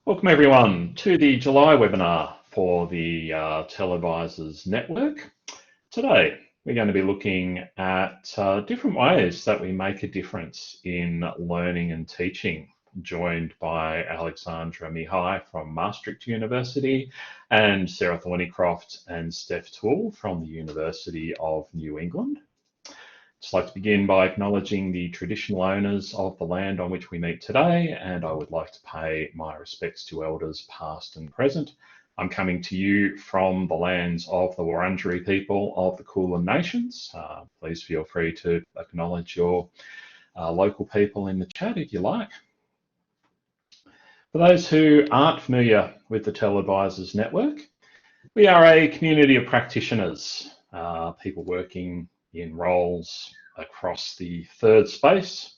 Welcome everyone to the July webinar for the TELedvisors Network. Today we're going to be looking at different ways that we make a difference in learning and teaching, joined by Alexandra Mihai from Maastricht University and Sarah Thornycroft and Steph Toole from the University of New England. I'd like to begin by acknowledging the traditional owners of the land on which we meet today, and I would like to pay my respects to elders past and present. I'm coming to you from the lands of the Wurundjeri people of the Kulin Nations. Please feel free to acknowledge your local people in the chat if you like. For those who aren't familiar with the TELedvisors Network, we are a community of practitioners, people working in roles across the third space,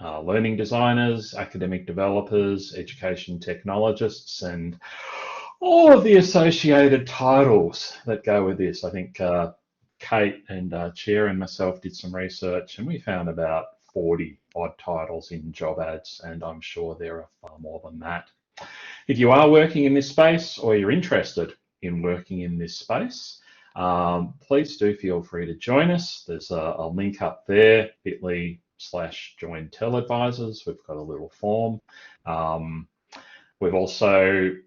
learning designers, academic developers, education technologists, and all of the associated titles that go with this. I think Kate and Chair and myself did some research and we found about 40 odd titles in job ads, and I'm sure there are far more than that. If you are working in this space or you're interested in working in this space, please do feel free to join us. There's a link up there, bit.ly/join TELedvisors. We've got a little form. We've also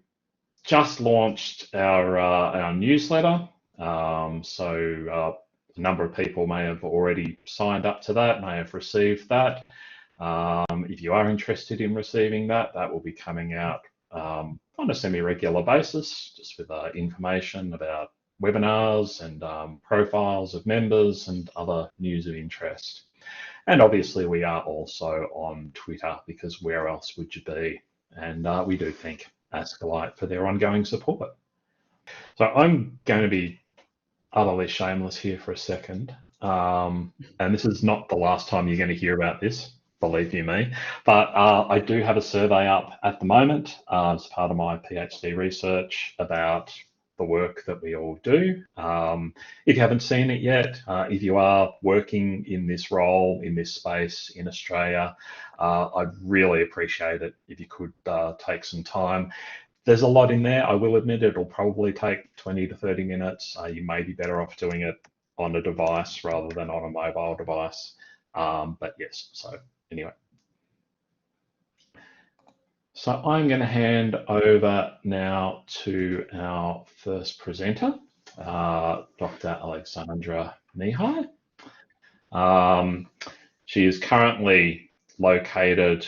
just launched our newsletter. So a number of people may have already signed up to that, may have received that. If you are interested in receiving that, that will be coming out on a semi-regular basis, just with information about webinars and profiles of members and other news of interest. And obviously we are also on Twitter, because where else would you be? And we do thank Ascolite for their ongoing support. So I'm going to be utterly shameless here for a second. And this is not the last time you're going to hear about this, believe you me, but I do have a survey up at the moment as part of my PhD research about the work that we all do. If you haven't seen it yet, if you are working in this role, in this space in Australia, I'd really appreciate it if you could take some time. There's a lot in there. I will admit it'll probably take 20 to 30 minutes. You may be better off doing it on a device rather than on a mobile device. But yes, so anyway. So I'm going to hand over now to our first presenter, Dr. Alexandra Mihai. She is currentely located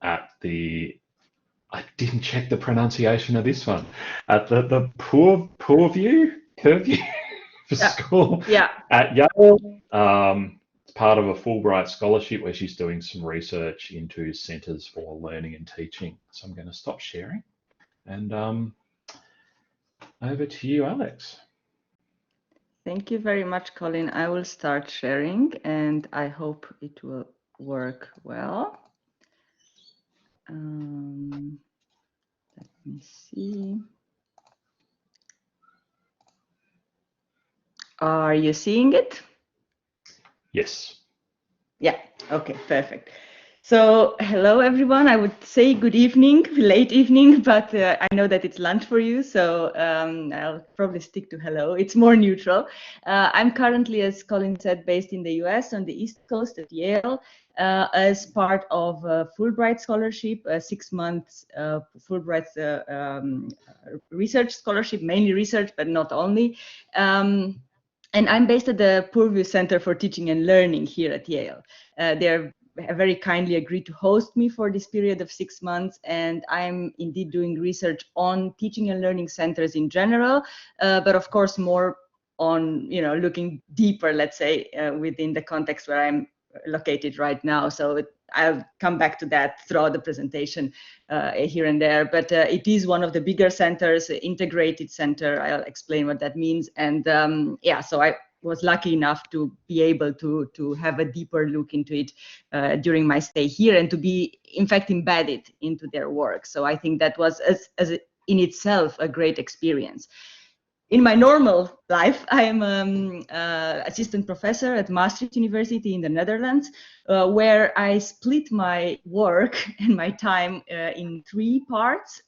at the, I didn't check the pronunciation of this one, at the Purview School at Yale. Part of a Fulbright scholarship where she's doing some research into centres for learning and teaching. So I'm going to stop sharing and over to you, Alex. Thank you very much, Colin. I will start sharing and I hope it will work well. Let me see. Are you seeing it? Yes. Yeah, okay, perfect. So hello everyone. I would say good evening, late evening, but I know that it's lunch for you, so I'll probably stick to hello. It's more neutral. I'm currently, as Colin said, based in the US on the East Coast at Yale as part of a Fulbright scholarship, a 6 months Fulbright research scholarship, mainly research, but not only. And I'm based at the Purview Center for Teaching and Learning here at Yale. They're very kindly agreed to host me for this period of 6 months, and I'm indeed doing research on teaching and learning centers in general, but of course more on, looking deeper, let's say, within the context where I'm located right now. So I'll come back to that throughout the presentation here and there, but it is one of the bigger centers, integrated center. I'll explain what that means. And yeah, so I was lucky enough to be able to have a deeper look into it during my stay here and to be, in fact, embedded into their work. So I think that was, as in itself, a great experience. in my normal life, I am assistant professor at Maastricht University in the Netherlands, where I split my work and my time in 3 parts.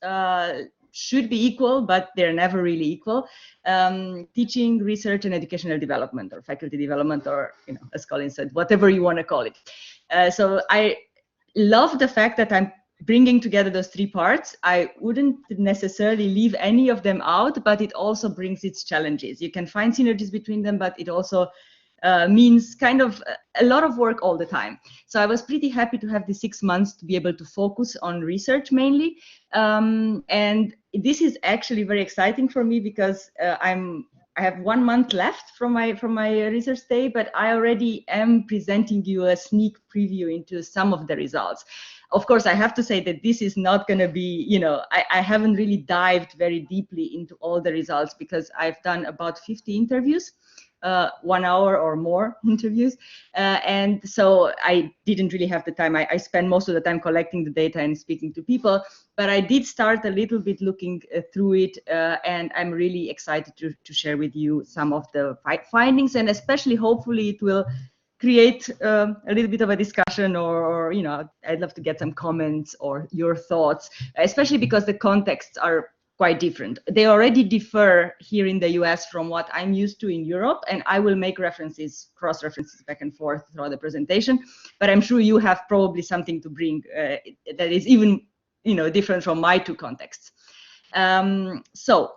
Should be equal, but they're never really equal. Teaching, research, and educational development, or faculty development, or, you know, as Colin said, whatever you want to call it. So I love the fact that I'm bringing together those 3 parts. I wouldn't necessarily leave any of them out, but it also brings its challenges. You can find synergies between them, but it also means kind of a lot of work all the time. So I was pretty happy to have the 6 months to be able to focus on research mainly. And this is actually very exciting for me because I have 1 month left from my research day, but I already am presenting you a sneak preview into some of the results. Of course, I have to say that this is not going to be, you know, I haven't really dived very deeply into all the results because I've done about 50 interviews, 1 hour or more interviews. And so I didn't really have the time. I spent most of the time collecting the data and speaking to people, but I did start a little bit looking through it. And I'm really excited to share with you some of the findings, and especially hopefully it will create a little bit of a discussion, or, you know, I'd love to get some comments or your thoughts, especially because the contexts are quite different. They already differ here in the US from what I'm used to in Europe, and I will make references, cross references back and forth throughout the presentation, but I'm sure you have probably something to bring that is even, you know, different from my 2 contexts. So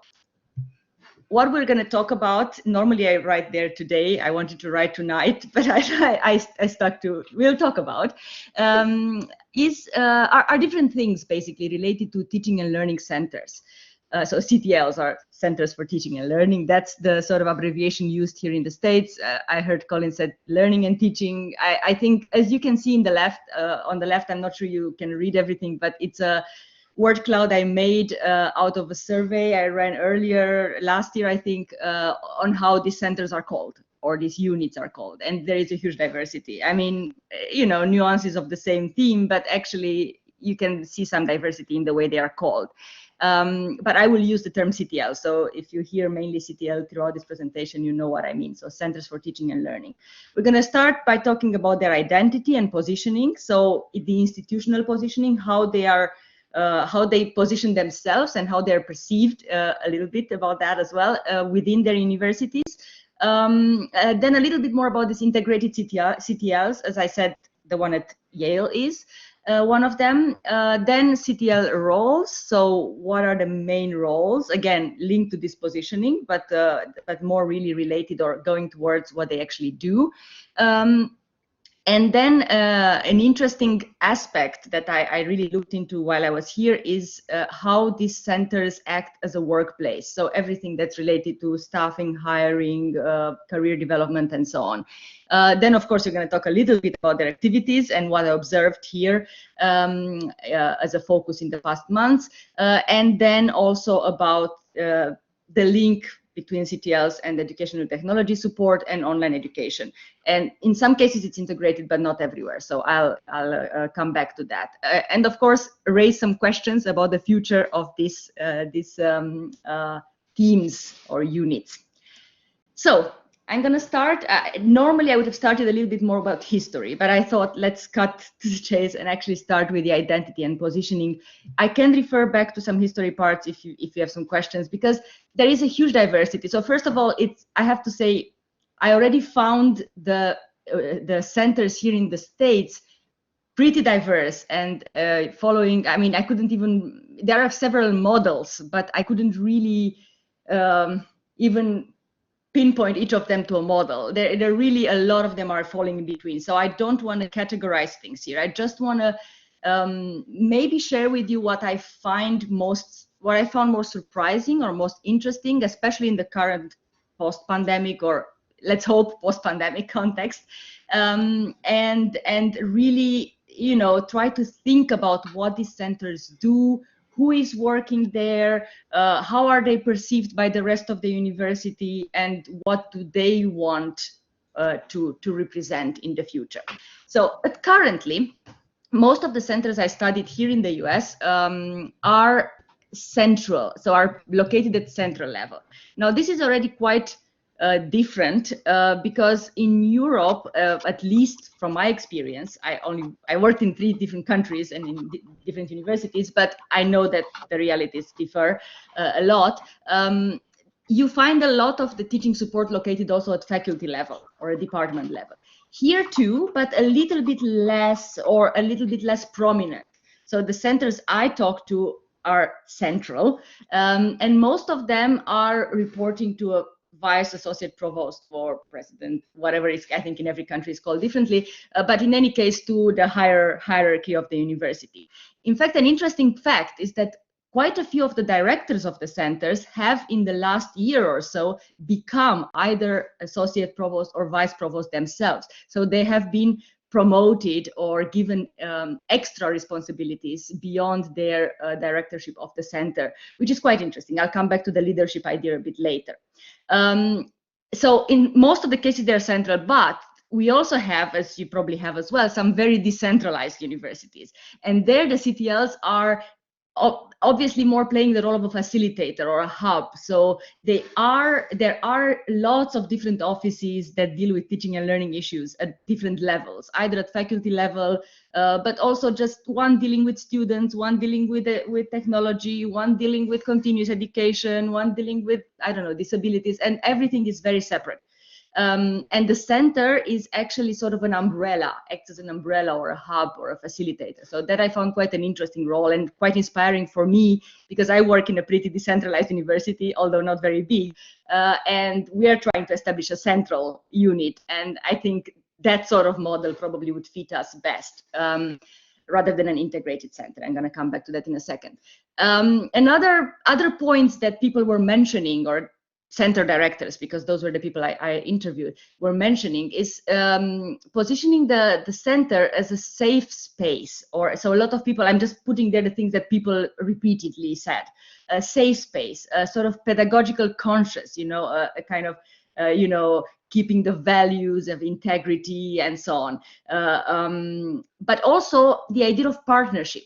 what we're going to talk about, normally I write there today, I wanted to write tonight, but I stuck to we'll talk about, are different things basically related to teaching and learning centers. So CTLs are Centers for Teaching and Learning. That's the sort of abbreviation used here in the States. I heard Colin said learning and teaching. I think, as you can see in the left, on the left, I'm not sure you can read everything, but it's a word cloud I made out of a survey I ran earlier last year, I think, on how these centers are called, or these units are called. And there is a huge diversity. I mean, you know, nuances of the same theme, but actually you can see some diversity in the way they are called. But I will use the term CTL. So if you hear mainly CTL throughout this presentation, you know what I mean. So Centers for Teaching and Learning. We're going to start by talking about their identity and positioning. So the institutional positioning, how they position themselves and how they're perceived, a little bit about that as well within their universities. Then a little bit more about this integrated CTLs. As I said, the one at Yale is one of them. Then CTL roles. So what are the main roles? Again, linked to this positioning, but more really related or going towards what they actually do. And then an interesting aspect that I really looked into while I was here is how these centers act as a workplace. So everything that's related to staffing, hiring, career development, and so on. Then, of course, we're going to talk a little bit about their activities and what I observed here as a focus in the past months. And then also about the link between CTLs and educational technology support and online education. And in some cases it's integrated, but not everywhere. So I'll come back to that. And of course, raise some questions about the future of these teams or units. So I'm going to start. Normally, I would have started a little bit more about history, but I thought let's cut to the chase and actually start with the identity and positioning. I can refer back to some history parts if you have some questions, because there is a huge diversity. So first of all, I have to say, I already found the centers here in the States pretty diverse and following. I mean, I couldn't even. There are several models, but I couldn't really even pinpoint each of them to a model. There really, a lot of them are falling in between. So I don't want to categorize things here. I just want to maybe share with you what I found most surprising or most interesting, especially in the current post-pandemic, or let's hope post-pandemic context, and really, you know, try to think about what these centers do. Who is working there? How are they perceived by the rest of the university? And what do they want to represent in the future? So, but currently, most of the centers I studied here in the US are central, so are located at central level. Now, this is already quite different because in Europe, at least from my experience, I worked in 3 different countries and in different universities, but I know that the realities differ a lot. You find a lot of the teaching support located also at faculty level or a department level. Here too, but a little bit less or a little bit less prominent. So the centers I talk to are central, and most of them are reporting to a vice associate provost or president, whatever it's, I think in every country is called differently, but in any case to the higher hierarchy of the university. In fact, an interesting fact is that quite a few of the directors of the centers have in the last year or so become either associate provost or vice provost themselves. So they have been promoted or given extra responsibilities beyond their directorship of the center, which is quite interesting. I'll come back to the leadership idea a bit later. So in most of the cases, they're central, but we also have, as you probably have as well, some very decentralized universities. And there the CTLs are obviously more playing the role of a facilitator or a hub. So there are lots of different offices that deal with teaching and learning issues at different levels, either at faculty level, but also just one dealing with students, one dealing with technology, one dealing with continuous education, one dealing with, I don't know, disabilities, and everything is very separate. And the center is actually sort of an umbrella, acts as an umbrella or a hub or a facilitator. So that I found quite an interesting role and quite inspiring for me, because I work in a pretty decentralized university, although not very big, and we are trying to establish a central unit. And I think that sort of model probably would fit us best, rather than an integrated center. I'm going to come back to that in a second. Other points that people were mentioning, or center directors, because those were the people I interviewed, were mentioning, is positioning the center as a safe space. Or so a lot of people, I'm just putting there the things that people repeatedly said: a safe space, a sort of pedagogical conscious, a kind of keeping the values of integrity and so on, but also the idea of partnership.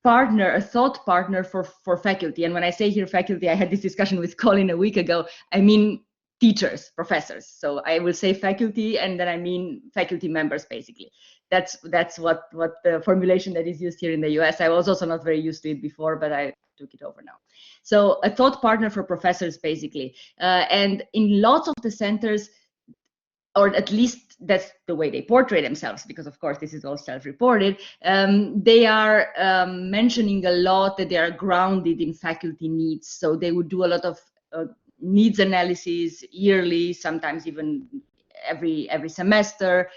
A thought partner for faculty. And when I say here faculty, I had this discussion with Colin a week ago, I mean teachers, professors. So I will say faculty, and then I mean faculty members, basically. That's what the formulation that is used here in the US. I was also not very used to it before, but I took it over now. So a thought partner for professors, basically. And in lots of the centers, or at least that's the way they portray themselves, because of course this is all self-reported, they are mentioning a lot that they are grounded in faculty needs. So they would do a lot of needs analysis yearly, sometimes even every semester,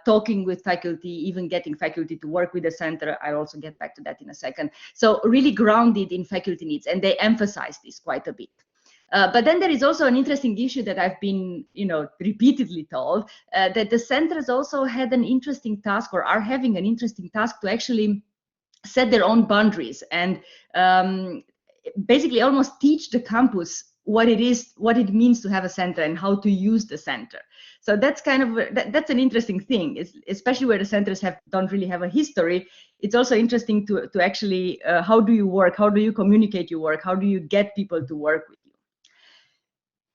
talking with faculty, even getting faculty to work with the center. I'll also get back to that in a second. So really grounded in faculty needs, and they emphasize this quite a bit. But then there is also an interesting issue that I've been, repeatedly told, that the centers also had an interesting task, or are having an interesting task, to actually set their own boundaries and basically almost teach the campus what it means to have a center and how to use the center. So that's kind of that's an interesting thing, especially where the centers don't really have a history. It's also interesting to actually how do you work, how do you communicate your work, how do you get people to work with you.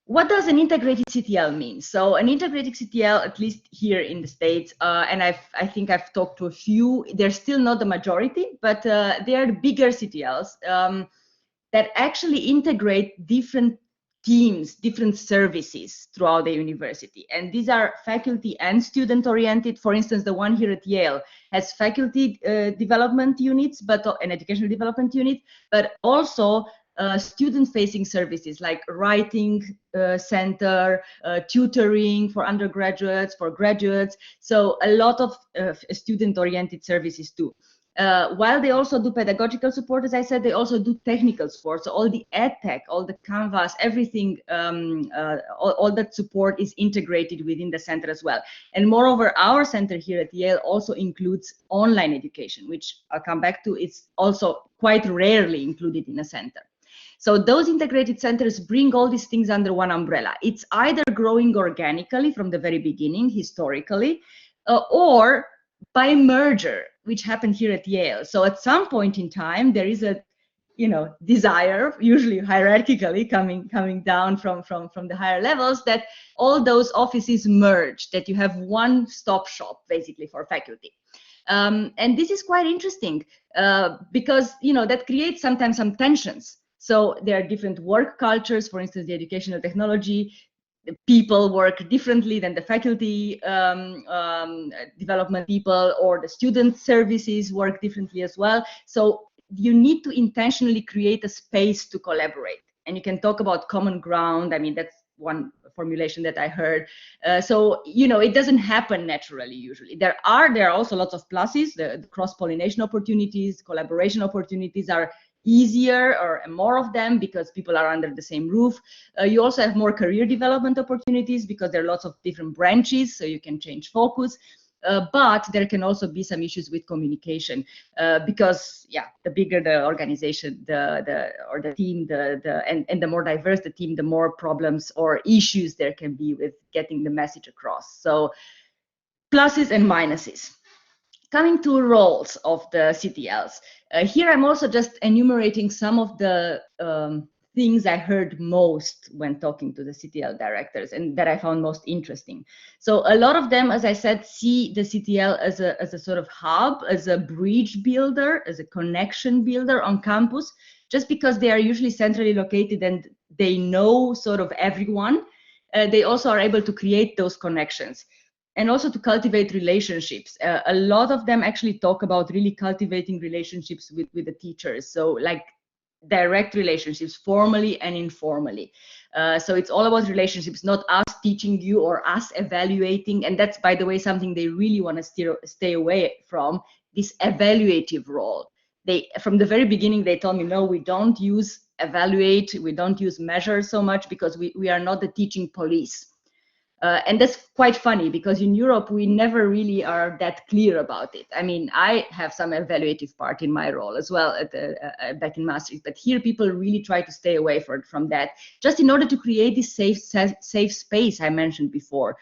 What does an integrated CTL mean? So an integrated CTL, at least here in the States, and I think I've talked to a few, they're still not the majority, but they are the bigger CTLs that actually integrate different teams, different services throughout the university. And these are faculty and student oriented. For instance, the one here at Yale has faculty development units, but an educational development unit, but also student-facing services like writing center, tutoring for undergraduates, for graduates. So a lot of student-oriented services too. While they also do pedagogical support, as I said, they also do technical support. So all the EdTech, all the Canvas, everything, all that support is integrated within the center as well. And moreover, our center here at Yale also includes online education, which I'll come back to. It's also quite rarely included in a center. So those integrated centers bring all these things under one umbrella. It's either growing organically from the very beginning, historically, or by merger, which happened here at Yale. So at some point in time, there is a desire, usually hierarchically coming down from the higher levels, that all those offices merge, that you have one-stop shop basically for faculty. And this is quite interesting because that creates sometimes some tensions. So there are different work cultures. For instance, the educational technology people work differently than the faculty development people, or the student services work differently as well. So you need to intentionally create a space to collaborate. And you can talk about common ground. I mean, that's one formulation that I heard. So it doesn't happen naturally usually. There are also lots of pluses. The cross-pollination opportunities, collaboration opportunities are easier, or more of them, because people are under the same roof. You also have more career development opportunities because there are lots of different branches, so you can change focus. But there can also be some issues with communication because the bigger the organization, or the team, and the more diverse the team, the more problems or issues there can be with getting the message across. So pluses and minuses. Coming to roles of the CTLs. Here I'm also just enumerating some of the things I heard most when talking to the CTL directors and that I found most interesting. So a lot of them, as I said, see the CTL as a sort of hub, as a bridge builder, as a connection builder on campus, just because they are usually centrally located and they know sort of everyone. They also are able to create those connections. And also to cultivate relationships. A lot of them actually talk about really cultivating relationships with the teachers. So like direct relationships, formally and informally. So it's all about relationships, not us teaching you or us evaluating. And that's, by the way, something they really want to stay away from, this evaluative role. From the very beginning, they told me, no, we don't use evaluate, we don't use measure so much, because we are not the teaching police. And that's quite funny, because in Europe, we never really are that clear about it. I mean, I have some evaluative part in my role as well back in Maastricht, but here people really try to stay away from that, just in order to create this safe space I mentioned before.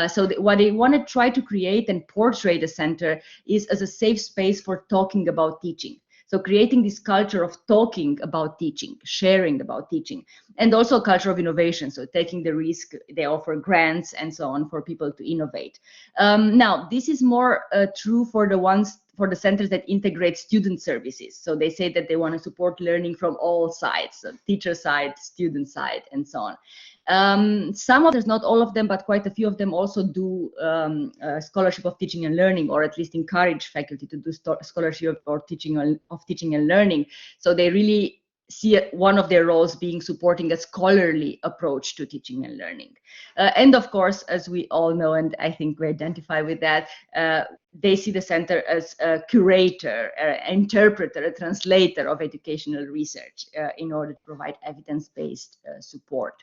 So what they want to try to create and portray the center is as a safe space for talking about teaching. So creating this culture of talking about teaching, sharing about teaching, and also a culture of innovation. So taking the risk, they offer grants and so on for people to innovate. Now, this is more true for the centers that integrate student services. So they say that they want to support learning from all sides, so teacher side, student side, and so on. Some of them, not all of them, but quite a few of them also do scholarship of teaching and learning, or at least encourage faculty to do scholarship or teaching and learning. So they really see one of their roles being supporting a scholarly approach to teaching and learning. And of course, as we all know, and I think we identify with that, they see the center as a curator, an interpreter, a translator of educational research in order to provide evidence-based support.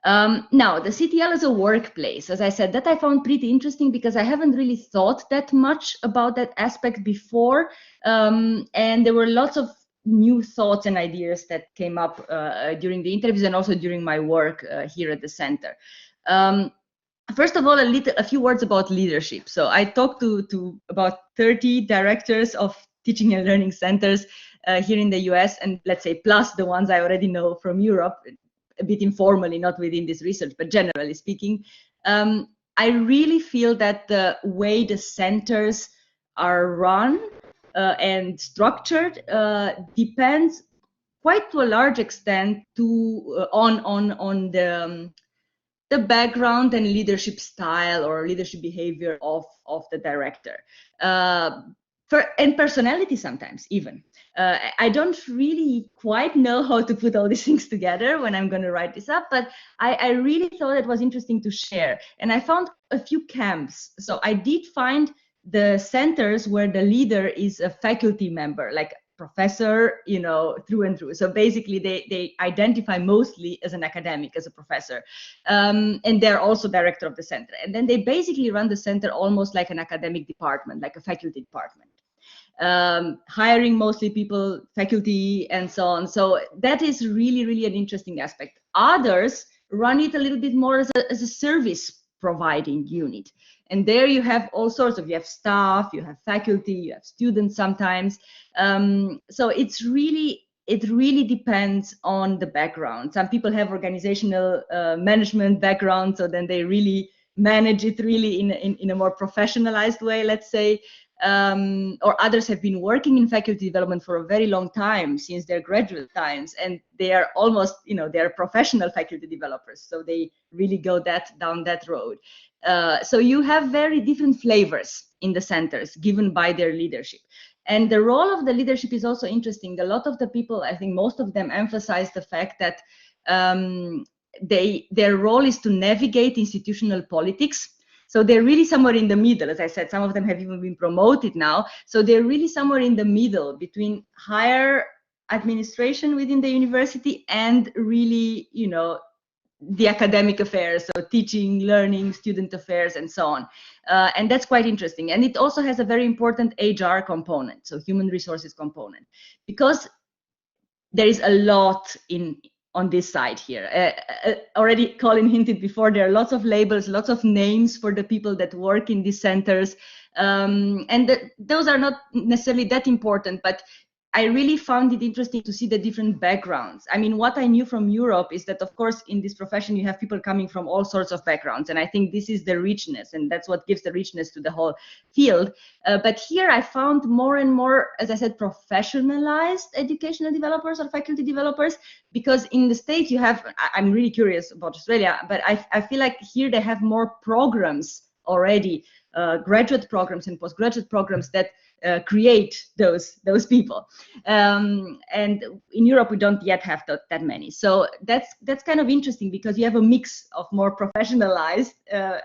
Now, the CTL as a workplace, as I said, that I found pretty interesting, because I haven't really thought that much about that aspect before. And there were lots of new thoughts and ideas that came up during the interviews and also during my work here at the center. First of all, a few words about leadership. So I talked to about 30 directors of teaching and learning centers here in the US, and let's say plus the ones I already know from Europe, a bit informally, not within this research, but generally speaking. I really feel that the way the centers are run and structured depends quite to a large extent on the background and leadership style or leadership behavior of the director, and personality sometimes even. I don't really quite know how to put all these things together when I'm going to write this up, but I really thought it was interesting to share. And I found a few camps. So I did find the centers where the leader is a faculty member, like professor, through and through. So basically they identify mostly as an academic, as a professor, and they're also director of the center. And then they basically run the center almost like an academic department, like a faculty department, hiring mostly people, faculty, and so on. So that is really, really an interesting aspect. Others run it a little bit more as a service providing unit. And there you have all sorts of, you have staff, you have faculty, you have students sometimes. So it's really it really depends on the background. Some people have organizational management background, so then they really manage it really in a more professionalized way, let's say. Or others have been working in faculty development for a very long time, since their graduate times, and they are almost, they're professional faculty developers, so they really go down that road. So you have very different flavors in the centers given by their leadership. And the role of the leadership is also interesting. A lot of the people, I think most of them, emphasize the fact that their role is to navigate institutional politics. So they're really somewhere in the middle. As I said, some of them have even been promoted now. So they're really somewhere in the middle between higher administration within the university and really, the academic affairs, so teaching, learning, student affairs, and so on. And that's quite interesting. And it also has a very important HR component, so human resources component, because there is a lot on this side here. Already Colin hinted before, there are lots of labels, lots of names for the people that work in these centers. Those are not necessarily that important, but I really found it interesting to see the different backgrounds. I mean, what I knew from Europe is that, of course, in this profession, you have people coming from all sorts of backgrounds. And I think this is the richness, and that's what gives the richness to the whole field. But here I found more and more, as I said, professionalized educational developers or faculty developers, because in the States you have, I'm really curious about Australia, but I feel like here they have more programs already, graduate programs and postgraduate programs that create those people, and in Europe we don't yet have that many. So that's kind of interesting, because you have a mix of more professionalized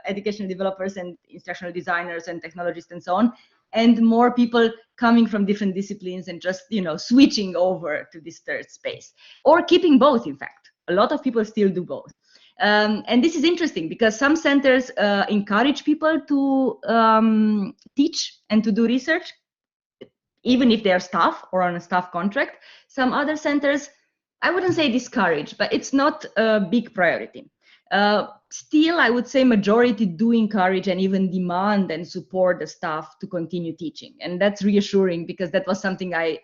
educational developers and instructional designers and technologists and so on, and more people coming from different disciplines and just switching over to this third space, or keeping both. In fact, a lot of people still do both. And this is interesting because some centers encourage people to teach and to do research, even if they're staff or on a staff contract. Some other centers, I wouldn't say discourage, but it's not a big priority. Still, I would say majority do encourage and even demand and support the staff to continue teaching. And that's reassuring, because that was something I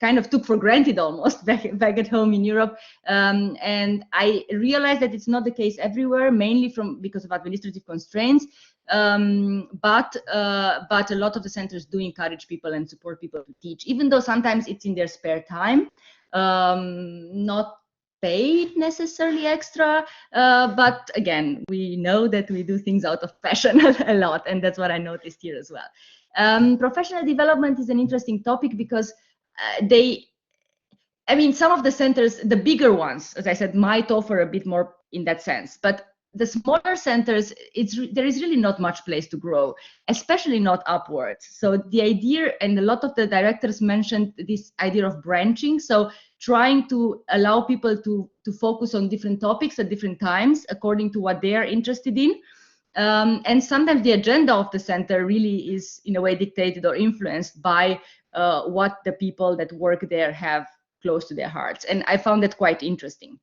kind of took for granted almost back at home in Europe. And I realized that it's not the case everywhere, mainly because of administrative constraints. But a lot of the centers do encourage people and support people to teach, even though sometimes it's in their spare time, not paid necessarily extra. But again, we know that we do things out of passion a lot, and that's what I noticed here as well. Professional development is an interesting topic because some of the centers, the bigger ones, as I said, might offer a bit more in that sense, but the smaller centers, there is really not much place to grow, especially not upwards. So the idea, and a lot of the directors mentioned this idea of branching, so trying to allow people to focus on different topics at different times according to what they are interested in. And sometimes the agenda of the center really is in a way dictated or influenced by what the people that work there have close to their hearts. And I found that quite interesting.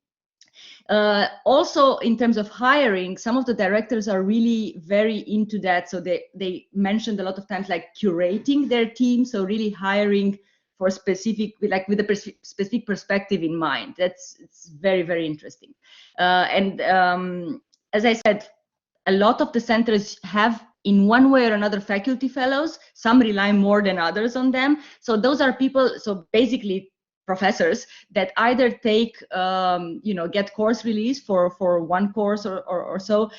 Also, in terms of hiring, some of the directors are really very into that. So they mentioned a lot of times like curating their team. So really hiring for specific, like with a specific perspective in mind. It's very, very interesting. And as I said, a lot of the centers have, in one way or another, faculty fellows. Some rely more than others on them. So those are people, so basically professors that either take, get course release for one course or so,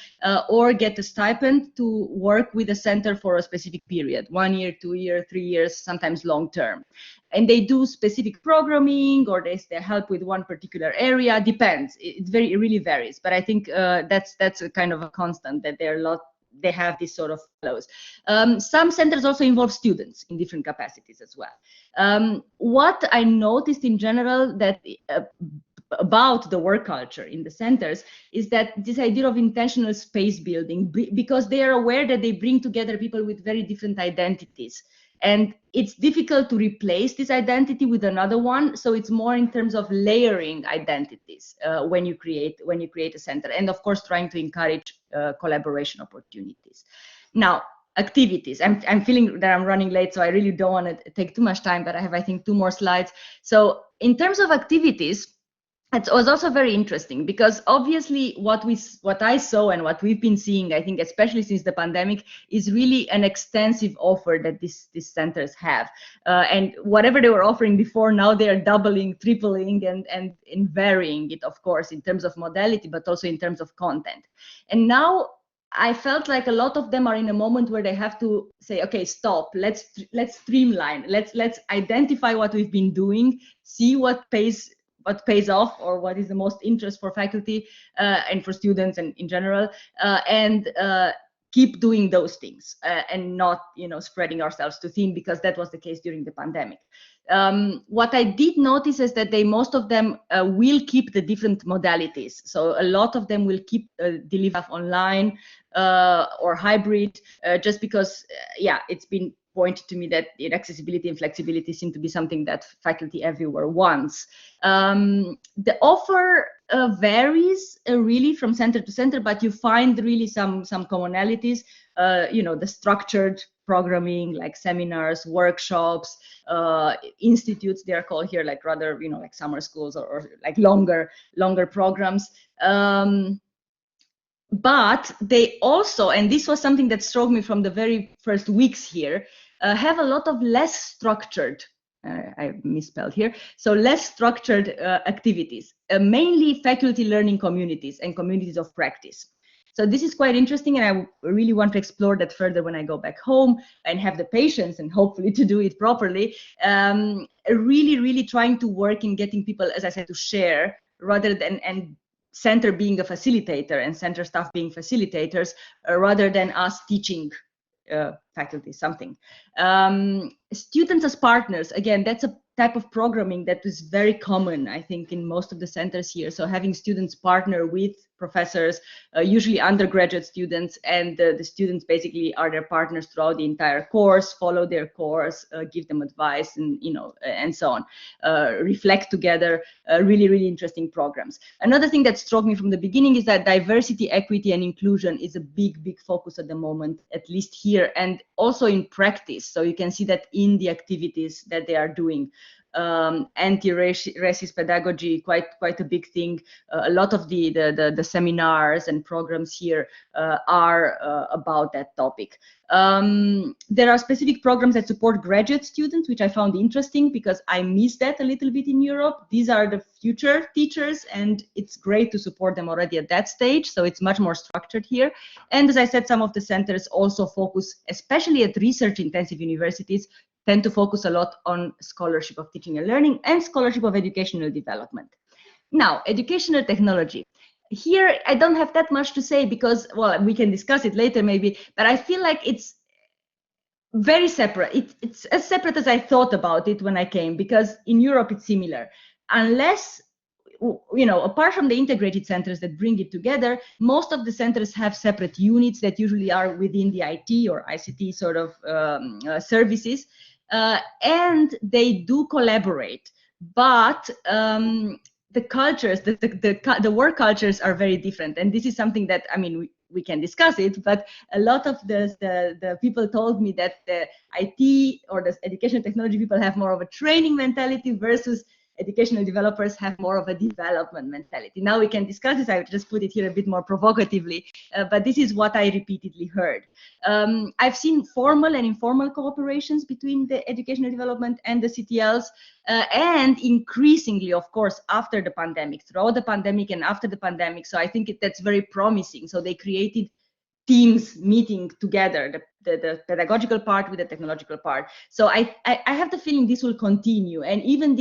or get a stipend to work with a center for a specific period, 1 year, 2 years, 3 years, sometimes long term. And they do specific programming, or they help with one particular area. Depends. It really varies. But I think that's a kind of a constant, that they have this sort of fellows. Some centers also involve students in different capacities as well. What I noticed in general that about the work culture in the centers is that this idea of intentional space building, because they are aware that they bring together people with very different identities. And it's difficult to replace this identity with another one. So it's more in terms of layering identities when you create a center, and of course trying to encourage collaboration opportunities. Now, activities. I'm feeling that I'm running late, so I really don't want to take too much time, but I have, I think, 2 more slides. So in terms of activities, it was also very interesting because obviously what I saw and what we've been seeing, I think, especially since the pandemic, is really an extensive offer that these centers have. And whatever they were offering before, now they are doubling, tripling, and varying it, of course, in terms of modality, but also in terms of content. And now I felt like a lot of them are in a moment where they have to say, okay, stop, let's streamline, let's identify what we've been doing, see what pays off, or what is the most interest for faculty and for students and in general, and keep doing those things and not, spreading ourselves too thin, because that was the case during the pandemic. What I did notice is that most of them will keep the different modalities. So a lot of them will keep deliver online or hybrid, just because, it's been pointed to me that accessibility and flexibility seem to be something that faculty everywhere wants. The offer varies really from center to center, but you find really some commonalities. The structured programming, like seminars, workshops, institutes, they are called here, like rather, like summer schools or like longer programs. But they also, and this was something that struck me from the very first weeks here, have a lot of less structured, I misspelled here, so less structured activities, mainly faculty learning communities and communities of practice. So this is quite interesting, and I really want to explore that further when I go back home and have the patience and hopefully to do it properly. Really trying to work in getting people, as I said, to share rather than, and center being a facilitator and center staff being facilitators, rather than us teaching faculty something. Students as partners, again, that's a type of programming that is very common, I think, in most of the centers here. So having students partner with professors, usually undergraduate students, and the students basically are their partners throughout the entire course, follow their course, give them advice, and and so on, reflect together. Really interesting programs. Another thing that struck me from the beginning is that diversity, equity, and inclusion is a big focus at the moment, at least here, and also in practice. So you can see that in the activities that they are doing. Anti-racist pedagogy, quite a big thing. A lot of the seminars and programs here are about that topic. There are specific programs that support graduate students, which I found interesting because I missed that a little bit in Europe. These are the future teachers, and it's great to support them already at that stage. So it's much more structured here. And as I said, some of the centers also focus, especially at research-intensive universities, tend to focus a lot on scholarship of teaching and learning and scholarship of educational development. Now, educational technology. Here, I don't have that much to say because, well, we can discuss it later maybe, but I feel like it's very separate. It's as separate as I thought about it when I came, because in Europe it's similar. Unless, apart from the integrated centers that bring it together, most of the centers have separate units that usually are within the IT or ICT sort of services. And they do collaborate, but the cultures, the work cultures are very different. And this is something that, I mean, we can discuss it, but a lot of the people told me that the IT or the education technology people have more of a training mentality versus educational developers have more of a development mentality. Now we can discuss this. I just put it here a bit more provocatively, but this is what I repeatedly heard. I've seen formal and informal cooperations between the educational development and the CTLs, and increasingly, of course, after the pandemic, throughout the pandemic and after the pandemic. So I think that's very promising. So they created teams meeting together, the pedagogical part with the technological part. So I have the feeling this will continue, and even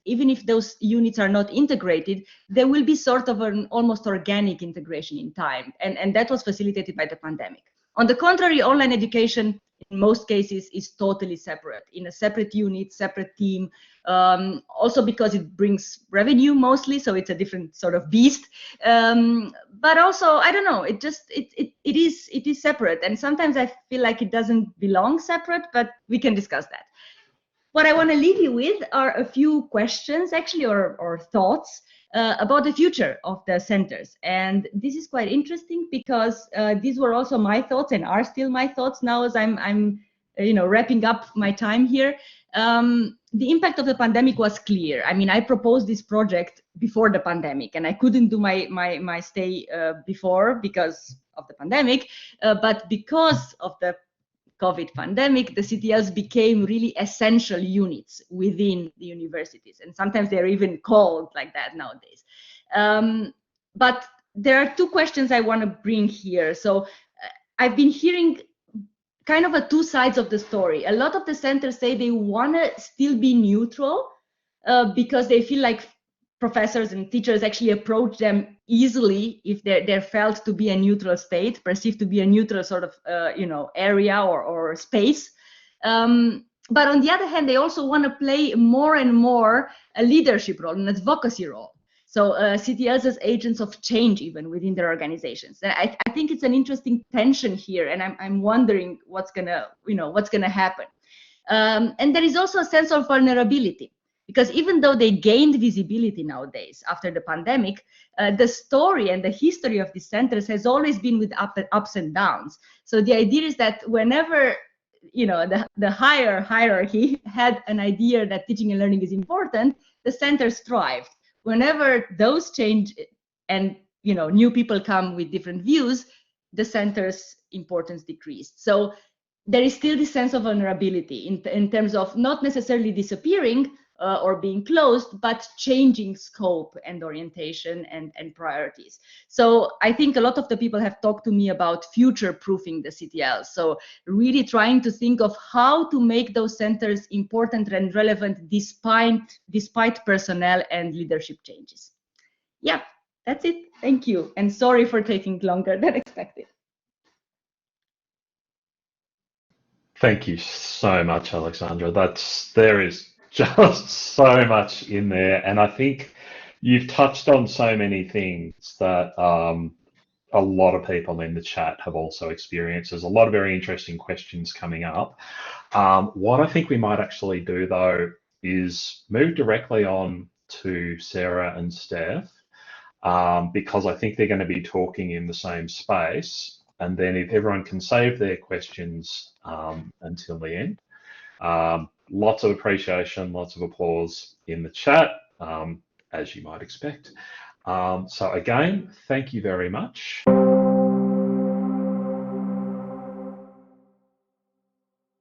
if those units are not integrated, there will be sort of an almost organic integration in time, and that was facilitated by the pandemic. On the contrary, online education in most cases is totally separate, in a separate unit, separate team, also because it brings revenue mostly, so it's a different sort of beast. But also, I don't know, it is separate, and sometimes I feel like it doesn't belong separate, but we can discuss that. What I want to leave you with are a few questions, actually, or thoughts. about the future of the centers. And this is quite interesting because these were also my thoughts and are still my thoughts now as I'm wrapping up my time here. The impact of the pandemic was clear. I mean, I proposed this project before the pandemic, and I couldn't do my stay before because of the pandemic, but because of the COVID pandemic, the CTLs became really essential units within the universities, and sometimes they're even called like that nowadays. But there are two questions I want to bring here. So I've been hearing kind of two sides of the story. A lot of the centers say they want to still be neutral because they feel like professors and teachers actually approach them easily if they're felt to be a neutral state, perceived to be a neutral sort of area or space. But on the other hand, they also want to play more and more a leadership role, an advocacy role. So CTLs as agents of change even within their organizations. And I think it's an interesting tension here, and I'm wondering what's gonna happen. And there is also a sense of vulnerability, because even though they gained visibility nowadays after the pandemic, the story and the history of these centers has always been with ups and downs. So the idea is that whenever the higher hierarchy had an idea that teaching and learning is important, the centers thrived. Whenever those change and new people come with different views, the center's importance decreased. So there is still this sense of vulnerability in terms of not necessarily disappearing or being closed, but changing scope and orientation and priorities. So I think a lot of the people have talked to me about future-proofing the CTL. So really trying to think of how to make those centers important and relevant despite personnel and leadership changes. Yeah, that's it. Thank you. And sorry for taking longer than expected. Thank you so much, Alexandra. There is just so much in there, and I think you've touched on so many things that a lot of people in the chat have also experienced. There's a lot of very interesting questions coming up. What I think we might actually do, though, is move directly on to Sarah and Steph, because I think they're going to be talking in the same space. And then if everyone can save their questions until the end. Lots of appreciation, lots of applause in the chat, as you might expect. So again, thank you very much.